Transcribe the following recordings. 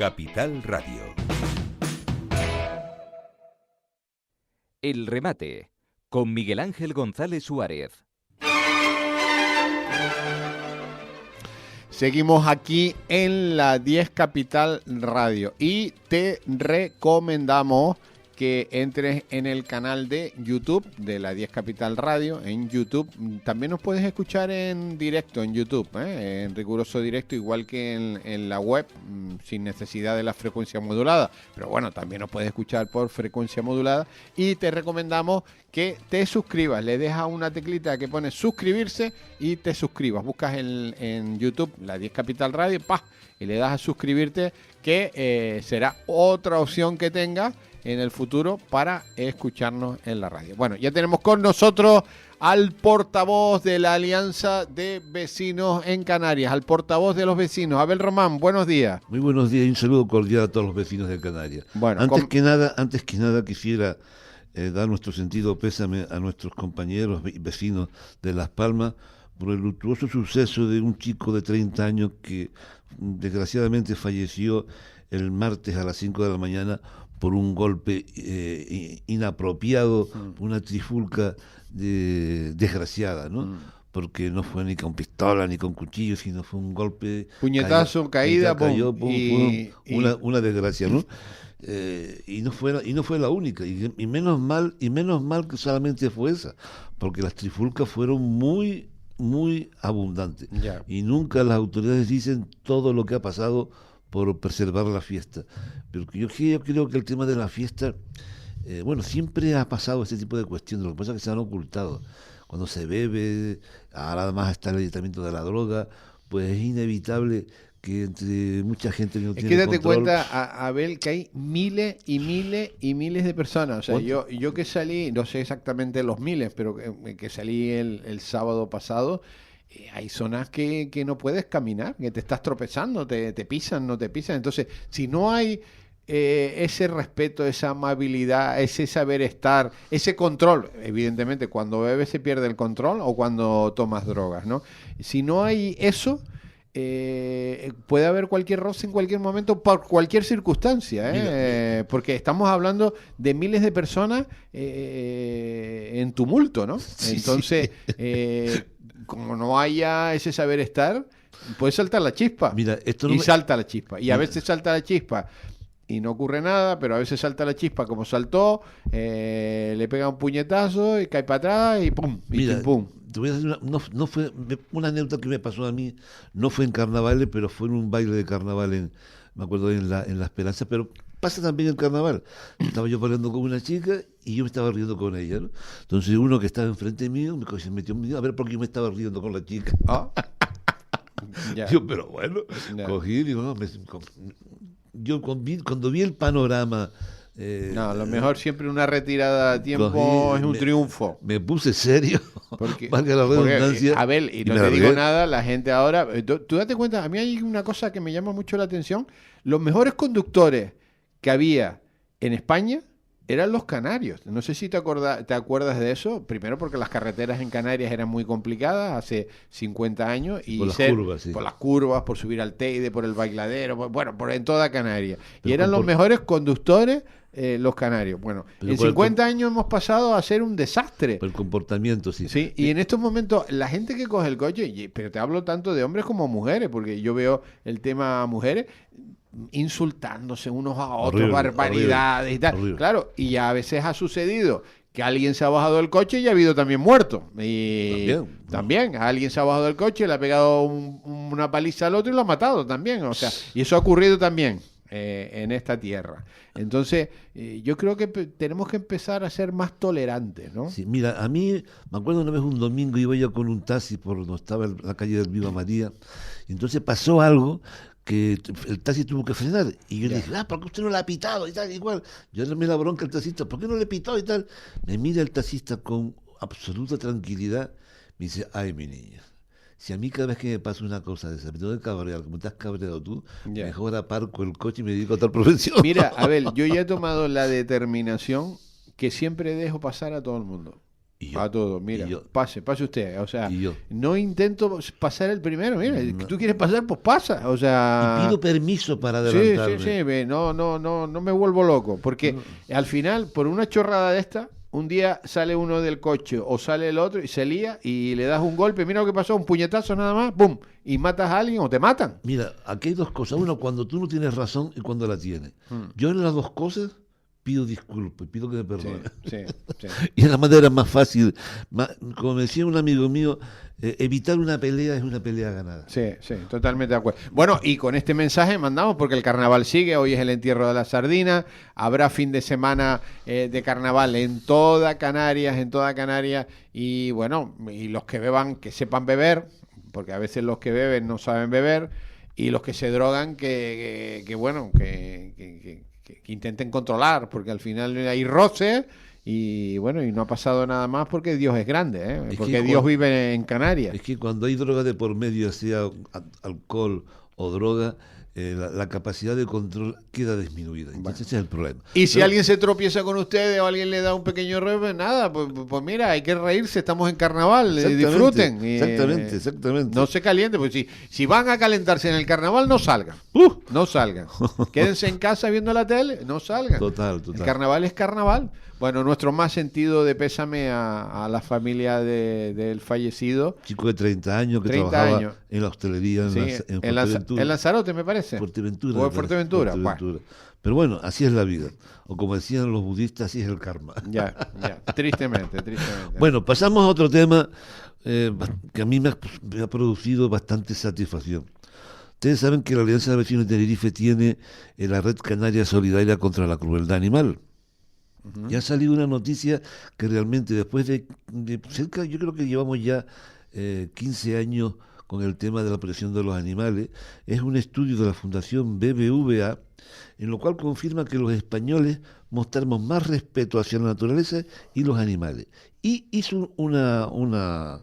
Capital Radio. El remate, con Miguel Ángel González Suárez. Seguimos aquí en la 10 Capital Radio y te recomendamos que entres en el canal de YouTube de la 10 Capital Radio, en YouTube. También nos puedes escuchar en directo en YouTube, en riguroso directo, igual que en la web, sin necesidad de la frecuencia modulada. Pero bueno, también nos puedes escuchar por frecuencia modulada. Y te recomendamos que te suscribas. Le dejas una teclita que pone suscribirse y te suscribas. Buscas en YouTube la 10 Capital Radio, y le das a suscribirte, que será otra opción que tengas en el futuro para escucharnos en la radio. Bueno, ya tenemos con nosotros al portavoz de la Alianza de Vecinos en Canarias, al portavoz de los vecinos, Abel Román. Buenos días. Muy buenos días y un saludo cordial a todos los vecinos de Canarias. Bueno, antes que nada quisiera dar nuestro sentido pésame a nuestros compañeros vecinos de Las Palmas por el luctuoso suceso de un chico de 30 años que desgraciadamente falleció el martes a las 5 de la mañana por un golpe inapropiado, una trifulca desgraciada, ¿no? Porque no fue ni con pistola ni con cuchillo, sino fue un golpe... Puñetazo, caída, cayó, una desgracia, ¿no? Y no fue la única, y menos mal que solamente fue esa, porque las trifulcas fueron muy abundantes. Ya. Y nunca las autoridades dicen todo lo que ha pasado por preservar la fiesta. Pero yo creo que el tema de la fiesta, siempre ha pasado este tipo de cuestiones. Lo que pasa es que se han ocultado. Cuando se bebe, ahora además está el ayuntamiento de la droga, pues es inevitable que entre mucha gente no tiene control. Es que date cuenta, Abel, que hay miles y miles y miles de personas. O sea, yo que salí, no sé exactamente los miles, pero que salí el sábado pasado, hay zonas que no puedes caminar, que te estás tropezando, te pisan, no te pisan. Entonces, si no hay ese respeto, esa amabilidad, ese saber estar, ese control, evidentemente cuando bebes se pierde el control o cuando tomas drogas, ¿no? Si no hay eso, puede haber cualquier roce en cualquier momento por cualquier circunstancia, porque estamos hablando de miles de personas en tumulto, ¿no? Sí, entonces como no haya ese saber estar, puede saltar la chispa. Salta la chispa, y a veces salta la chispa y no ocurre nada, pero a veces salta la chispa como saltó, le pega un puñetazo y cae para atrás y pum, pum. Te voy a decir no fue una anécdota que me pasó a mí, no fue en carnavales, pero fue en un baile de carnaval me acuerdo en la Esperanza, pero pasa también en carnaval. Estaba yo bailando con una chica y yo me estaba riendo con ella, ¿no? Entonces uno que estaba enfrente mío se metió en mí a ver por qué yo me estaba riendo con la chica. Yo, pero bueno, cogí y digo, yo cuando vi el panorama... lo mejor siempre una retirada a tiempo es un triunfo. Me puse serio, porque, valga la redundancia. Abel, y no te digo nada, la gente ahora... Tú date cuenta, a mí hay una cosa que me llama mucho la atención. Los mejores conductores que había en España eran los canarios. No sé si te acuerdas de eso. Primero porque las carreteras en Canarias eran muy complicadas hace 50 años. Y por las curvas, por subir al Teide, por el bailadero, por en toda Canarias. Y eran los mejores conductores los canarios. Bueno, en 50 años hemos pasado a ser un desastre. Por el comportamiento, sí. Y en estos momentos, la gente que coge el coche, pero te hablo tanto de hombres como mujeres, porque yo veo el tema mujeres insultándose unos a otros, barbaridades y tal. Horrible. Claro, y a veces ha sucedido que alguien se ha bajado del coche y ha habido también muertos. Y también alguien se ha bajado del coche, le ha pegado una paliza al otro y lo ha matado también. O sea, y eso ha ocurrido también en esta tierra. Entonces, yo creo que tenemos que empezar a ser más tolerantes, ¿no? Sí, mira, a mí, me acuerdo una vez un domingo iba yo con un taxi por donde estaba la calle del Viva María, y entonces pasó algo que el taxi tuvo que frenar, y yo le dije, ¿por qué usted no le ha pitado? Y tal, igual. Yo le me la bronca al taxista, ¿por qué no le pitó? Y tal. Me mira el taxista con absoluta tranquilidad, me dice, ay, mi niña, si a mí cada vez que me pasa una cosa de esa, me tengo que cabrear, como te has cabreado tú, mejor aparco el coche y me dedico a otra profesión. Mira, Abel, yo ya he tomado la determinación que siempre dejo pasar a todo el mundo. Y yo. A todo, mira, Y yo. pase usted. O sea, Y yo. no intento pasar el primero. Mira, No. tú quieres pasar, pues pasa. O sea, Y pido permiso para sí, adelantarme. sí, ve, no me vuelvo loco. Porque al final, por una chorrada de esta, un día sale uno del coche o sale el otro y se lía y le das un golpe. Mira lo que pasó, un puñetazo nada más, ¡pum! Y matas a alguien o te matan. Mira, aquí hay dos cosas. Uno, cuando tú no tienes razón y cuando la tienes. Yo en las dos cosas pido disculpas, pido que me Sí, perdone. sí, sí. Y es la manera más fácil. Como me decía un amigo mío, evitar una pelea es una pelea ganada. Sí, sí, totalmente de acuerdo. Bueno, y con este mensaje mandamos porque el carnaval sigue, hoy es el entierro de la sardina, habrá fin de semana de carnaval en toda Canarias, y bueno, y los que beban, que sepan beber, porque a veces los que beben no saben beber, y los que se drogan, que intenten controlar, porque al final hay roce. Y bueno, y no ha pasado nada más porque Dios es grande, ¿eh? Es Porque que Dios vive en Canarias. Es que cuando hay droga de por medio, sea alcohol o droga, la capacidad de control queda disminuida. Entonces ese es el problema. Y si Pero- alguien se tropieza con ustedes o alguien le da un pequeño revés, nada, pues mira, hay que reírse, estamos en carnaval, Exactamente, disfruten. Y, exactamente. No se calienten, pues si van a calentarse en el carnaval, no salgan. No salgan. Quédense en casa viendo la tele, no salgan. Total. El carnaval es carnaval. Bueno, nuestro más sentido de pésame a la familia del fallecido. Chico de 30 años que 30 trabajaba años. en la hostelería Sí, en en Fuerteventura. Lanzarote, me parece. Fuerteventura. O me en parece, Fuerteventura. Fuerteventura. Pero bueno, así es la vida. O como decían los budistas, así es el karma. Ya. Tristemente. Bueno, pasamos a otro tema que a mí me ha producido bastante satisfacción. Ustedes saben que la Alianza de Vecinos de Tenerife tiene la Red Canaria Solidaria contra la Crueldad Animal. Y ha salido una noticia que realmente después de cerca, yo creo que llevamos ya 15 años con el tema de la protección de los animales, es un estudio de la Fundación BBVA, en lo cual confirma que los españoles mostramos más respeto hacia la naturaleza y los animales. Y hizo una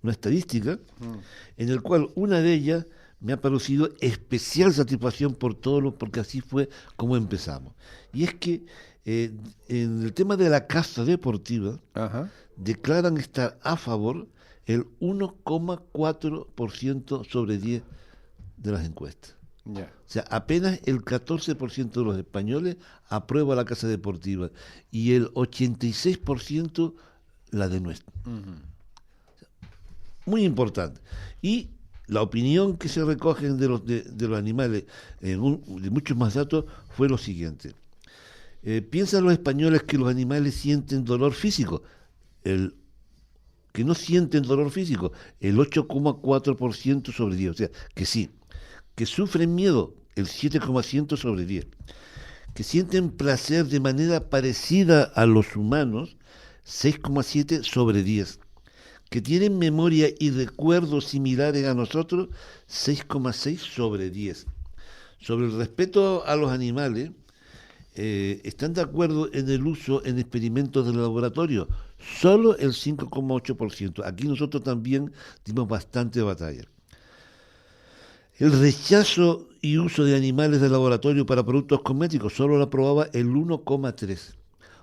estadística en el cual una de ellas me ha parecido especial satisfacción porque así fue como empezamos. Y es que en el tema de la caza deportiva Ajá. declaran estar a favor el 1,4% sobre 10 de las encuestas. Ya. O sea, apenas el 14% de los españoles aprueba la caza deportiva y el 86% la denuestra. Muy importante. Y la opinión que se recogen de los animales, de muchos más datos, fue lo siguiente. ¿Piensan los españoles que los animales sienten dolor físico? Que no sienten dolor físico, el 8,4% sobre 10. O sea, que sí. Que sufren miedo, el 7,1% sobre 10. Que sienten placer de manera parecida a los humanos, 6,7 sobre 10. Que tienen memoria y recuerdos similares a nosotros, 6,6 sobre 10. Sobre el respeto a los animales, están de acuerdo en el uso en experimentos de laboratorio, solo el 5,8%. Aquí nosotros también dimos bastante batalla. El rechazo y uso de animales de laboratorio para productos cosméticos solo lo aprobaba el 1,3%.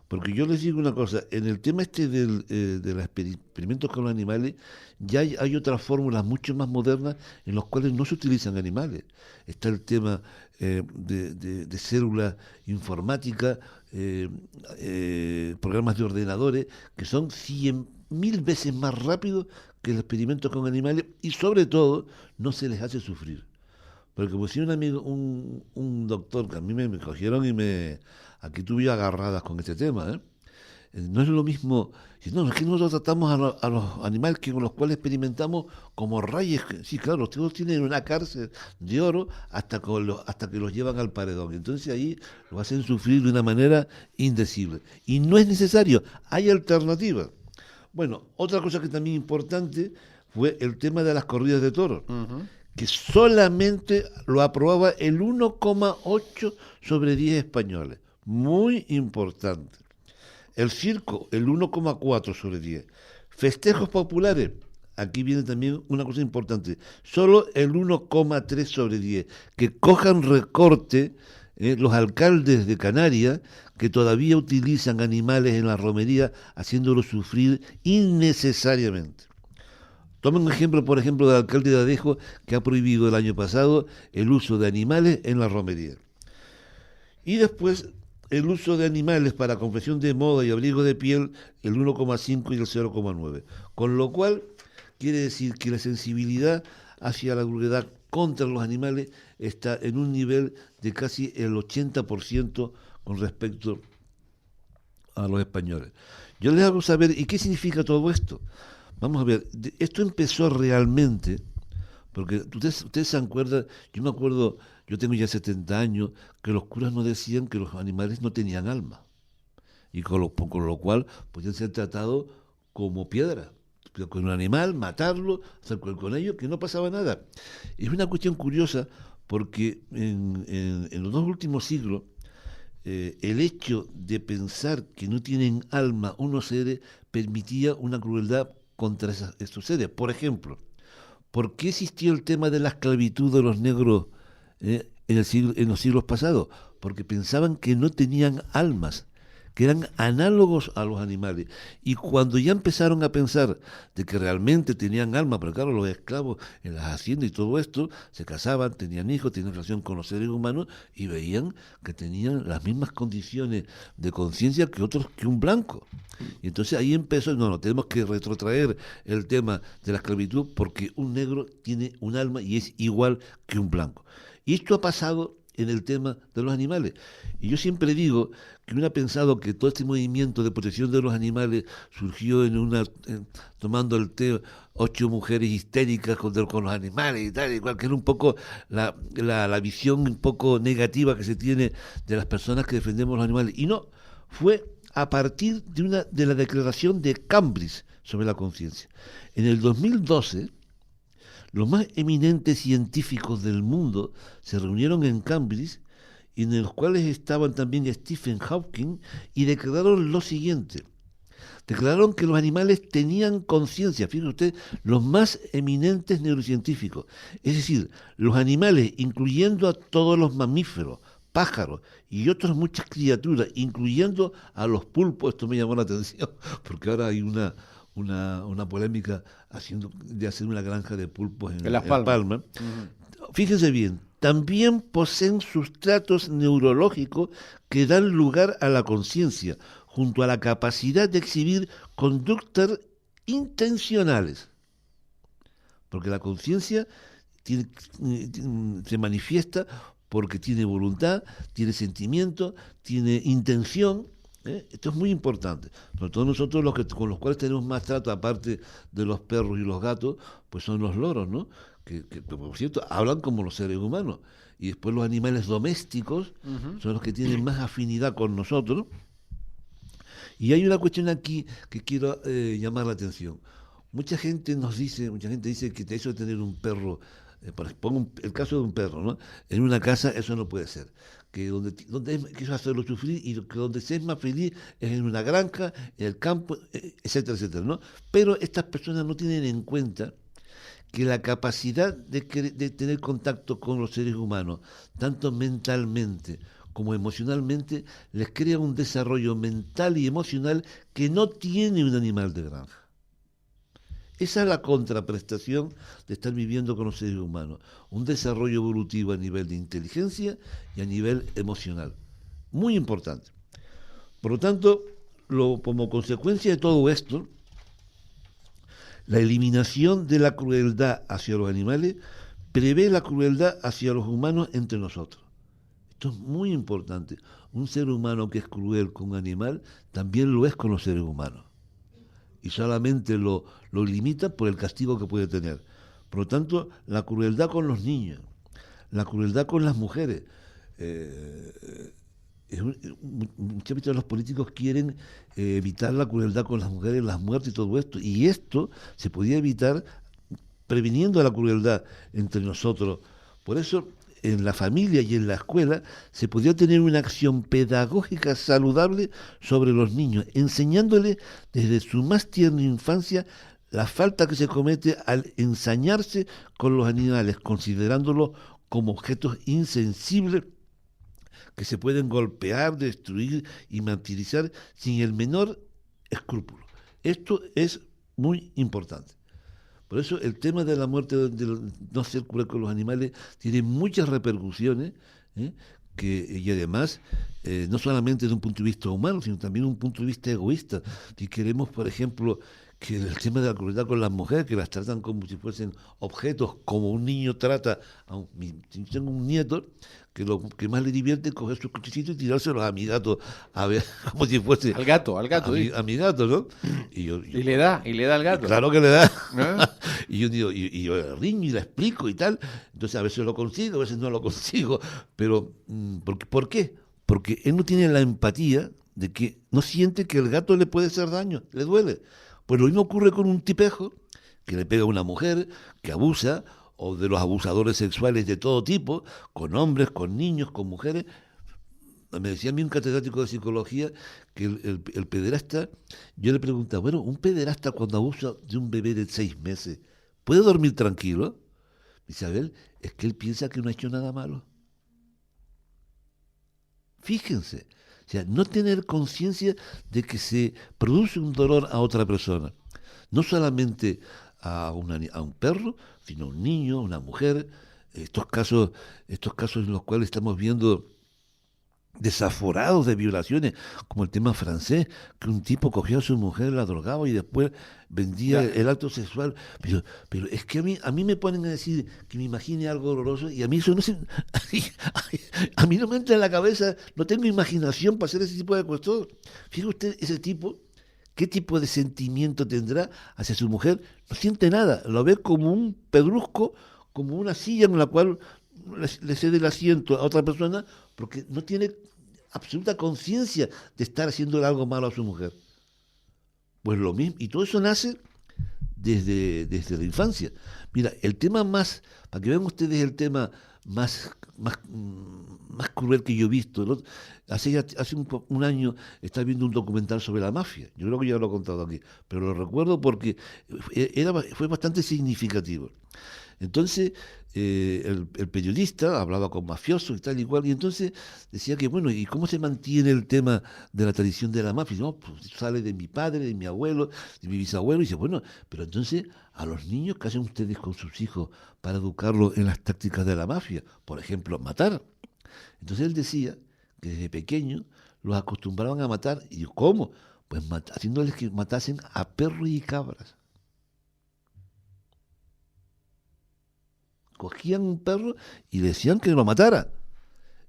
Porque yo les digo una cosa, en el tema de los experimentos con los animales, ya hay otras fórmulas mucho más modernas en las cuales no se utilizan animales. Está el tema de células informáticas, programas de ordenadores, que son 100.000 veces más rápidos que los experimentos con animales y sobre todo no se les hace sufrir. Porque como si un amigo, un doctor que a mí me cogieron y aquí tuve agarradas con este tema, ¿eh? No es lo mismo, no, es que nosotros tratamos a los animales con los cuales experimentamos como reyes. Sí, claro, los tíos tienen una cárcel de oro hasta que los llevan al paredón. Entonces ahí los hacen sufrir de una manera indecible. Y no es necesario, hay alternativas. Bueno, otra cosa que también importante fue el tema de las corridas de toros. Que solamente lo aprobaba el 1,8 sobre 10 españoles. Muy importante. El circo, el 1,4 sobre 10. Festejos populares, aquí viene también una cosa importante. Solo el 1,3 sobre 10. Que cojan recorte los alcaldes de Canarias que todavía utilizan animales en la romería, haciéndolos sufrir innecesariamente. Tomen un ejemplo, por ejemplo, del alcalde de Adejo, que ha prohibido el año pasado el uso de animales en la romería. Y después, el uso de animales para confección de moda y abrigo de piel, el 1,5 y el 0,9. Con lo cual, quiere decir que la sensibilidad hacia la crueldad contra los animales está en un nivel de casi el 80% con respecto a los españoles. Yo les hago saber, ¿y qué significa todo esto? Vamos a ver, esto empezó realmente, porque ustedes se acuerdan, yo me acuerdo, yo tengo ya 70 años, que los curas nos decían que los animales no tenían alma, y con lo cual podían ser tratados como piedra. Con un animal, matarlo, hacer con ello, que no pasaba nada. Es una cuestión curiosa porque en los 2 últimos siglos el hecho de pensar que no tienen alma unos seres permitía una crueldad contra estos seres. Por ejemplo, ¿por qué existió el tema de la esclavitud de los negros en los siglos pasados? Porque pensaban que no tenían almas, que eran análogos a los animales. Y cuando ya empezaron a pensar de que realmente tenían alma, pero claro, los esclavos en las haciendas y todo esto, se casaban, tenían hijos, tenían relación con los seres humanos y veían que tenían las mismas condiciones de conciencia que otros, que un blanco. Y entonces ahí empezó, no, tenemos que retrotraer el tema de la esclavitud porque un negro tiene un alma y es igual que un blanco. Y esto ha pasado en el tema de los animales. Y yo siempre digo que uno ha pensado que todo este movimiento de protección de los animales surgió tomando el té 8 mujeres histéricas con los animales y tal, igual que era un poco la visión un poco negativa que se tiene de las personas que defendemos los animales. Y no, fue a partir de la declaración de Cambridge sobre la conciencia. En el 2012, los más eminentes científicos del mundo se reunieron en Cambridge, en los cuales estaban también Stephen Hawking, y declararon lo siguiente. Declararon que los animales tenían conciencia, fíjense usted, los más eminentes neurocientíficos. Es decir, los animales, incluyendo a todos los mamíferos, pájaros y otras muchas criaturas, incluyendo a los pulpos, esto me llamó la atención, porque ahora hay una polémica de hacer una granja de pulpos en Las Palmas. Uh-huh. Fíjense bien, también poseen sustratos neurológicos que dan lugar a la conciencia, junto a la capacidad de exhibir conductas intencionales. Porque la conciencia se manifiesta porque tiene voluntad, tiene sentimiento, tiene intención. Esto es muy importante. Sobre todo nosotros con los cuales tenemos más trato, aparte de los perros y los gatos, pues son los loros, ¿no? Que por cierto, hablan como los seres humanos. Y después los animales domésticos son los que tienen más afinidad con nosotros. Y hay una cuestión aquí que quiero llamar la atención. Mucha gente dice que eso de tener un perro, pongo el caso de un perro, ¿no? En una casa eso no puede ser. Que donde quiso hacerlo sufrir y que donde se es más feliz es en una granja, en el campo, etcétera, etcétera, ¿no? Pero estas personas no tienen en cuenta que la capacidad de tener contacto con los seres humanos, tanto mentalmente como emocionalmente, les crea un desarrollo mental y emocional que no tiene un animal de granja. Esa es la contraprestación de estar viviendo con los seres humanos. Un desarrollo evolutivo a nivel de inteligencia y a nivel emocional. Muy importante. Por lo tanto, como consecuencia de todo esto, la eliminación de la crueldad hacia los animales prevé la crueldad hacia los humanos entre nosotros. Esto es muy importante. Un ser humano que es cruel con un animal también lo es con los seres humanos. Y solamente lo limita por el castigo que puede tener. Por lo tanto, la crueldad con los niños, la crueldad con las mujeres. Muchas veces los políticos quieren evitar la crueldad con las mujeres, las muertes y todo esto. Y esto se podía evitar previniendo la crueldad entre nosotros. Por eso, en la familia y en la escuela se podía tener una acción pedagógica saludable sobre los niños, enseñándoles desde su más tierna infancia la falta que se comete al ensañarse con los animales, considerándolos como objetos insensibles que se pueden golpear, destruir y martirizar sin el menor escrúpulo. Esto es muy importante. Por eso el tema de la muerte de no ser cruel con los animales tiene muchas repercusiones, ¿eh? Y además, no solamente desde un punto de vista humano, sino también desde un punto de vista egoísta. Si queremos, por ejemplo, que el tema de la crueldad con las mujeres, que las tratan como si fuesen objetos, como un niño trata tengo un nieto que lo que más le divierte es coger sus cochecitos y tirárselos a mi gato, a ver, como si fuese Al gato, a mi gato, ¿no? Y le da al gato. Claro que le da. ¿Eh? Y yo digo, y yo riño y la explico y tal. Entonces a veces lo consigo, a veces no lo consigo. Pero, ¿por qué? Porque él no tiene la empatía de que no siente que el gato le puede hacer daño, le duele. Pues lo mismo ocurre con un tipejo que le pega a una mujer, que abusa, o de los abusadores sexuales de todo tipo, con hombres, con niños, con mujeres. Me decía a mí un catedrático de psicología que el pederasta, yo le preguntaba, bueno, un pederasta cuando abusa de un bebé de 6 meses, ¿puede dormir tranquilo? Isabel, es que él piensa que no ha hecho nada malo. Fíjense, o sea, no tener conciencia de que se produce un dolor a otra persona, no solamente a un perro, sino a un niño, a una mujer, estos casos en los cuales estamos viendo desaforados de violaciones, como el tema francés, que un tipo cogió a su mujer, la drogaba y después vendía el acto sexual. Pero es que a mí me ponen a decir que me imagine algo horroroso y a mí eso no se... A mí no me entra en la cabeza, no tengo imaginación para hacer ese tipo de cuestiones. Fíjate usted, ese tipo, ¿qué tipo de sentimiento tendrá hacia su mujer? No siente nada, lo ve como un pedrusco, como una silla en la cual le cede el asiento a otra persona porque no tiene absoluta conciencia de estar haciendo algo malo a su mujer. Pues lo mismo, y todo eso nace desde la infancia. Mira, el tema más, para que vean ustedes el tema más cruel que yo he visto, ¿no? Hace un año estaba viendo un documental sobre la mafia, yo creo que ya lo he contado aquí, pero lo recuerdo porque fue bastante significativo. Entonces, el periodista hablaba con mafiosos y tal y cual, y entonces decía que, bueno, ¿y cómo se mantiene el tema de la tradición de la mafia? No, pues sale de mi padre, de mi abuelo, de mi bisabuelo, y dice, bueno, pero entonces, a los niños, ¿qué hacen ustedes con sus hijos para educarlos en las tácticas de la mafia? Por ejemplo, matar. Entonces él decía que desde pequeños los acostumbraban a matar, y yo, ¿cómo? Pues haciéndoles que matasen a perros y cabras. Cogían un perro y le decían que lo matara.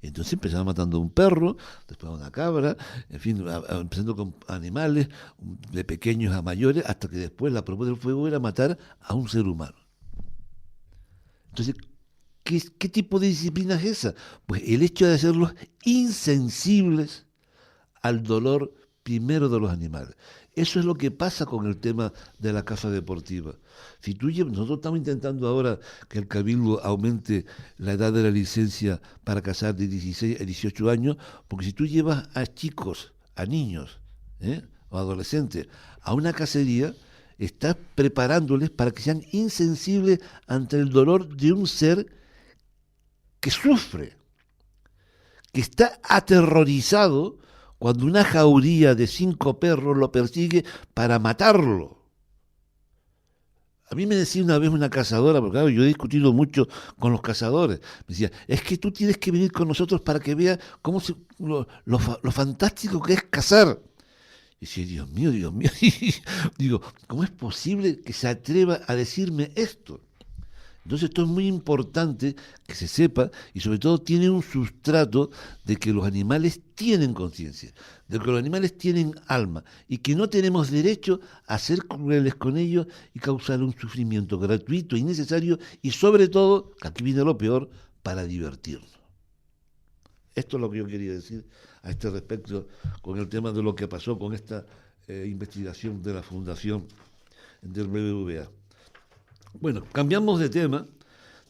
Entonces empezaban matando a un perro, después a una cabra, en fin, empezando con animales, de pequeños a mayores, hasta que después la prueba del fuego era matar a un ser humano. Entonces, ¿qué tipo de disciplina es esa? Pues el hecho de hacerlos insensibles al dolor primero de los animales. Eso es lo que pasa con el tema de la caza deportiva. Nosotros estamos intentando ahora que el Cabildo aumente la edad de la licencia para cazar de 16 a 18 años, porque si tú llevas a chicos, a niños, o adolescentes, a una cacería, estás preparándoles para que sean insensibles ante el dolor de un ser que sufre, que está aterrorizado cuando una jauría de 5 perros lo persigue para matarlo. A mí me decía una vez una cazadora, porque claro, yo he discutido mucho con los cazadores, me decía, es que tú tienes que venir con nosotros para que veas lo fantástico que es cazar. Y decía, Dios mío, digo, ¿cómo es posible que se atreva a decirme esto? Entonces esto es muy importante que se sepa y sobre todo tiene un sustrato de que los animales tienen conciencia, de que los animales tienen alma y que no tenemos derecho a ser crueles con ellos y causar un sufrimiento gratuito, innecesario y sobre todo, aquí viene lo peor, para divertirnos. Esto es lo que yo quería decir a este respecto con el tema de lo que pasó con esta investigación de la Fundación del BBVA. Bueno, cambiamos de tema,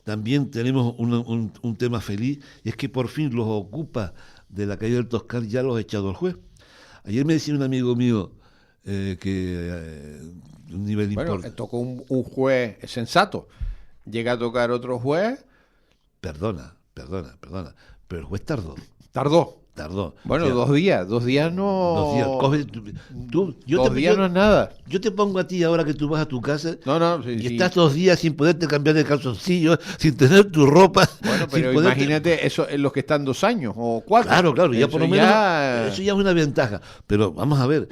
también tenemos un tema feliz, y es que por fin los ocupas de la calle del Toscar ya los ha echado el juez. Ayer me decía un amigo mío un nivel importante. Tocó un juez sensato, llega a tocar otro juez. Perdona, pero el juez tardó. Tardó. Bueno, O sea, 2 días. 2 días no... 2 días. Dos días no es nada. Yo te pongo a ti ahora que tú vas a tu casa No, sí, y sí. estás 2 días sin poderte cambiar de calzoncillo, sin tener tu ropa. Bueno, sin pero poderte- imagínate eso en los que están 2 años o 4. Claro, ya Eso por lo menos ya- eso ya es una ventaja. Pero vamos a ver,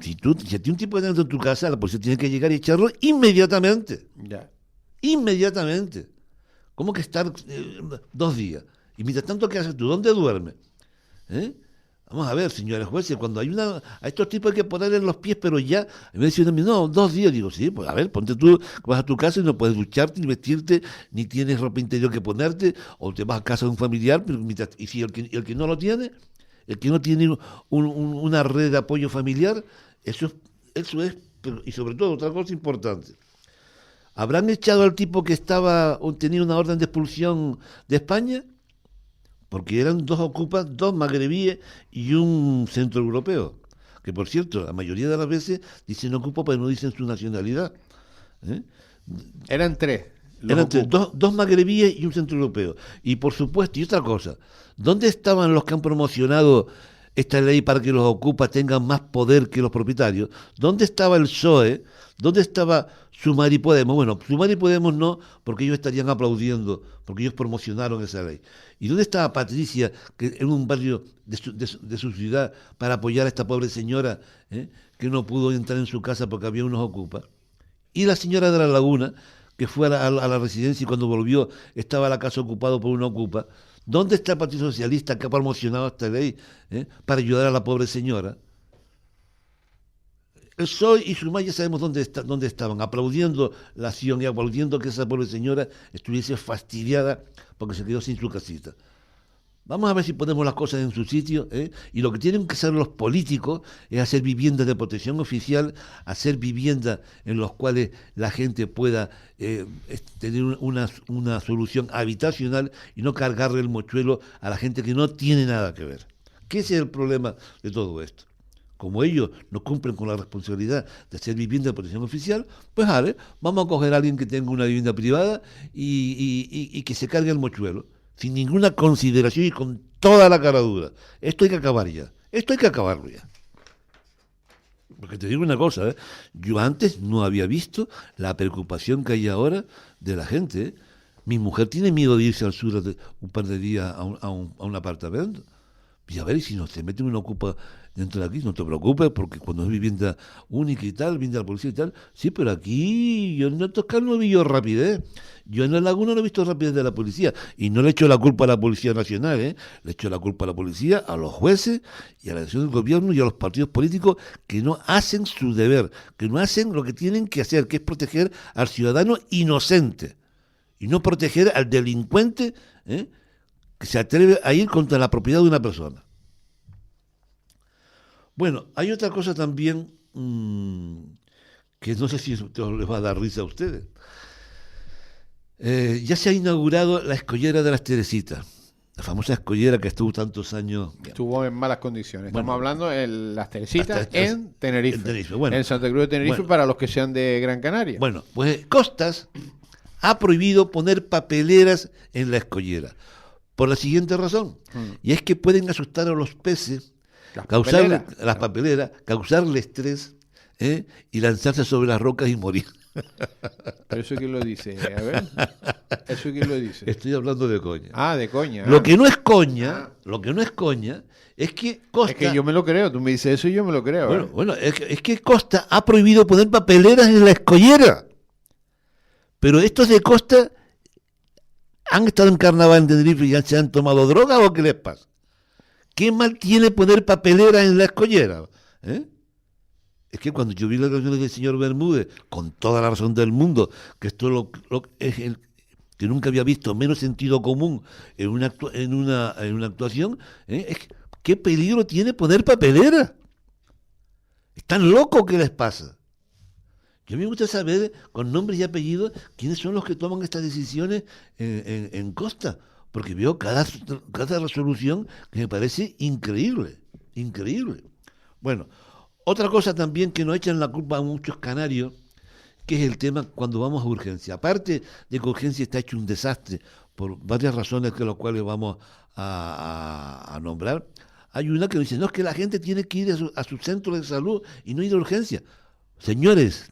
si a ti un tipo de dentro de tu casa, la policía tiene que llegar y echarlo inmediatamente. Ya. Inmediatamente. ¿Cómo que estar 2 días? Y mientras tanto, ¿qué haces tú? ¿Dónde duermes? ¿Eh? Vamos a ver, señores jueces, cuando a estos tipos hay que ponerle en los pies, pero ya, me dicen, no, 2 días, digo, sí, pues a ver, ponte tú, vas a tu casa y no puedes ducharte, ni vestirte, ni tienes ropa interior que ponerte, o te vas a casa de un familiar, pero y si el que no lo tiene, el que no tiene una red de apoyo familiar, eso es, y sobre todo, otra cosa importante, ¿habrán echado al tipo que tenía una orden de expulsión de España? Porque eran 2 ocupas, 2 magrebíes y un centroeuropeo. Que por cierto, la mayoría de las veces dicen ocupa, pero no dicen su nacionalidad. ¿Eh? Eran 3. Eran 2 magrebíes y un centroeuropeo. Y por supuesto, y otra cosa, ¿dónde estaban los que han promocionado esta ley para que los ocupas tengan más poder que los propietarios? ¿Dónde estaba el PSOE? ¿Dónde estaba Sumar y Podemos? Bueno, Sumar y Podemos no, porque ellos estarían aplaudiendo, porque ellos promocionaron esa ley. ¿Y dónde estaba Patricia, que en un barrio de su ciudad, para apoyar a esta pobre señora que no pudo entrar en su casa porque había unos ocupas? Y la señora de la Laguna, que fue a la residencia y cuando volvió estaba la casa ocupada por una ocupa. ¿Dónde está el Partido Socialista que ha promocionado esta ley para ayudar a la pobre señora? El PSOE y Sumar ya sabemos dónde estaban, aplaudiendo la acción y aplaudiendo que esa pobre señora estuviese fastidiada porque se quedó sin su casita. Vamos a ver si ponemos las cosas en su sitio, y lo que tienen que hacer los políticos es hacer viviendas de protección oficial, hacer viviendas en las cuales la gente pueda tener una solución habitacional y no cargarle el mochuelo a la gente que no tiene nada que ver. ¿Qué es el problema de todo esto? Como ellos no cumplen con la responsabilidad de hacer vivienda de protección oficial, pues vamos a coger a alguien que tenga una vivienda privada y que se cargue el mochuelo, sin ninguna consideración y con toda la cara dura. Esto hay que acabar ya. Esto hay que acabarlo ya. Porque te digo una cosa, yo antes no había visto la preocupación que hay ahora de la gente. Mi mujer tiene miedo de irse al sur un par de días a un apartamento. Y a ver, si no se meten una ocupa dentro de aquí, no te preocupes, porque cuando es vivienda única y tal, viene la policía y tal, sí, pero aquí yo en el Toscano no vi yo rapidez. Yo en la Laguna no he visto rapidez de la policía. Y no le echo la culpa a la Policía Nacional, le echo la culpa a la policía, a los jueces y a la dirección del gobierno y a los partidos políticos que no hacen su deber, que no hacen lo que tienen que hacer, que es proteger al ciudadano inocente y no proteger al delincuente, que se atreve a ir contra la propiedad de una persona. Bueno, hay otra cosa también que no sé si esto les va a dar risa a ustedes. Ya se ha inaugurado la escollera de las Teresitas, la famosa escollera que estuvo tantos años. Estuvo en malas condiciones. Estamos Bueno, hablando de las Teresitas en Tenerife. En Tenerife, bueno. En Santa Cruz de Tenerife, Bueno. para los que sean de Gran Canaria. Bueno, pues Costas ha prohibido poner papeleras en la escollera por la siguiente razón, y es que pueden asustar a los peces, Las papeleras, causarle estrés y lanzarse sobre las rocas y morir. ¿Pero eso quién lo dice? A ver. ¿Eso quién lo dice? Estoy hablando de coña. Ah, de coña. Lo que no es coña, es que Costa... Es que yo me lo creo. Tú me dices eso y yo me lo creo. Bueno, es que Costa ha prohibido poner papeleras en la escollera. Pero estos de Costa han estado en carnaval en Tenerife y ya se han tomado droga, ¿o qué les pasa? ¿Qué mal tiene poner papeleras en la escollera? Es que cuando yo vi las declaraciones del señor Bermúdez, con toda la razón del mundo, que esto es el que nunca había visto menos sentido común en una actuación, ¿qué peligro tiene poner papelera? ¿Están locos? ¿Qué les pasa? Yo me gusta saber, con nombres y apellidos, quiénes son los que toman estas decisiones en Costa, porque veo cada resolución que me parece increíble. Bueno, otra cosa también que nos echan la culpa a muchos canarios, que es el tema cuando vamos a urgencia. Aparte de que urgencia está hecho un desastre por varias razones que las cuales vamos a nombrar. Hay una que dice, no, es que la gente tiene que ir a su centro de salud y no ir a urgencia. Señores,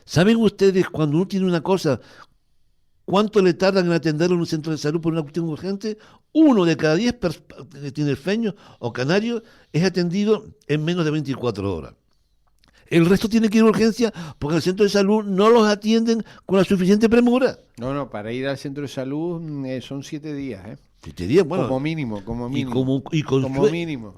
¿saben ustedes cuando uno tiene una cosa, cuánto le tardan en atenderlo en un centro de salud por una cuestión urgente? 1 de cada 10 tinerfeños o canarios es atendido en menos de 24 horas. El resto tiene que ir a urgencia porque en el centro de salud no los atienden con la suficiente premura. No, para ir al centro de salud son 7 días, ¿eh? 7 días, bueno. Como mínimo. Como mínimo.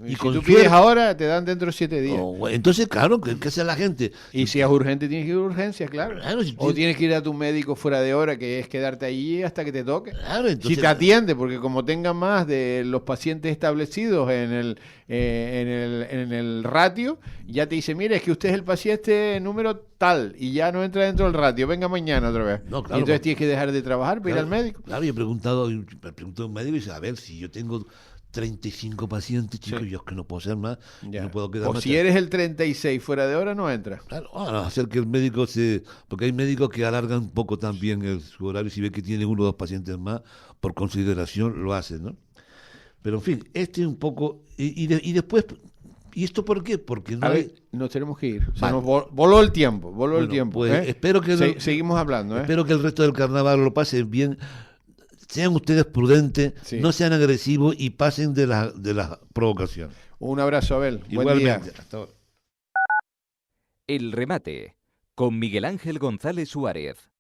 Y si con tú pides ahora, te dan dentro de 7 días. Entonces, claro, ¿qué hace la gente? Y si es urgente, tienes que ir a urgencias, claro. O tienes que ir a tu médico fuera de hora, que es quedarte allí hasta que te toque. Claro, entonces, si te atiende, porque como tengan más de los pacientes establecidos en el ratio, ya te dice, mire, es que usted es el paciente número tal, y ya no entra dentro del ratio, venga mañana otra vez. No, claro, y entonces tienes que dejar de trabajar para ir al médico. Claro, yo he preguntado a un médico y dice, a ver, si yo tengo 35 pacientes, chicos, yo es que no puedo ser más, no puedo quedar más. O si eres el 36 fuera de hora, no entras. Claro, hacer que el médico porque hay médicos que alargan un poco también su horario, si ve que tiene 1 o 2 pacientes más, por consideración lo hacen, ¿no? Pero en fin, este es un poco, y después, ¿y esto por qué? Porque no nos tenemos que ir. Se nos voló el tiempo, pues, espero que seguimos hablando, Espero que el resto del carnaval lo pasen bien. Sean ustedes prudentes, no sean agresivos y pasen de la provocación. Un abrazo, Abel. Igualmente. Buen día. Hasta ahora. El remate con Miguel Ángel González Suárez.